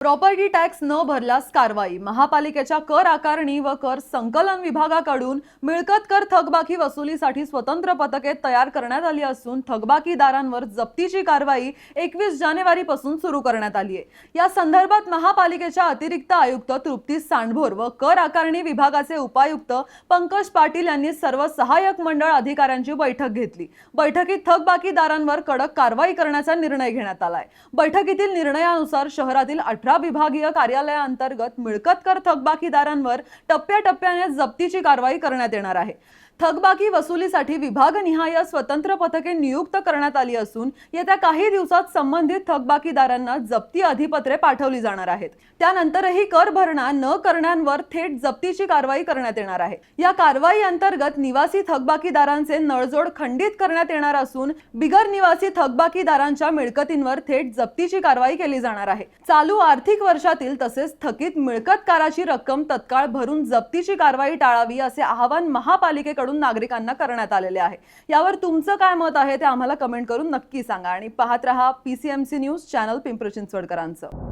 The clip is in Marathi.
प्रॉपर्टी टॅक्स न भरल्यास कारवाई। महापालिकेच्या कर आकारणी व कर संकलन विभागाकडून मिळकत कर थकबाकी वसुलीसाठी स्वतंत्र पथके तयार करण्यात आली असून थकबाकीदारांवर जप्तीची कारवाई 21 जानेवारीपासून सुरू करण्यात आली आहे। या संदर्भात महापालिकेच्या अतिरिक्त आयुक्त तृप्ती सांडभोर व कर आकारणी विभागाचे उपायुक्त पंकज पाटील यांनी सर्व सहाय्यक मंडळ अधिकाऱ्यांची बैठक घेतली। बैठकीत थकबाकीदारांवर कडक कारवाई करण्याचा निर्णय घेण्यात आलाय। बैठकीतील निर्णयानुसार शहरातील 18 विभागीय कार्यालयांतर्गत मिळकत कर थकबाकीदारांवर टप्प्याटप्प्याने जप्तीची कारवाई करण्यात येणार आहे। थकबाकी वसुलीसाठी विभागनिहाय स्वतंत्र पथके नियुक्त करण्यात आली असून येत्या काही दिवसात संबंधित थकबाकीदारांना जप्ती अधिपत्रे पाठवली जाणार आहेत। त्यानंतरही कर भरणा न करणाऱ्यांवर थेट जप्तीची कारवाई करण्यात येणार आहे। या कारवाई अंतर्गत निवासी थकबाकीदारांचे नळजोड खंडित करण्यात येणार असून बिगर निवासी थकबाकीदारांच्या मिळकतींवर थेट जप्तीची कारवाई केली जाणार आहे। चालू आर्थिक वर्षातील तसेच थकीत मिळकत कराची रक्कम तत्काळ भरून जप्तीची कारवाई टाळावी असे आवाहन महापालिकेकडून नागरिकांना करण्यात आलेले आहे। यावर तुमचं काय मत आहे ते आम्हाला कमेंट करून नक्की सांगा आणि पाहत रहा PCMC न्यूज चॅनल पिंपरी चिंचवडकरांचं।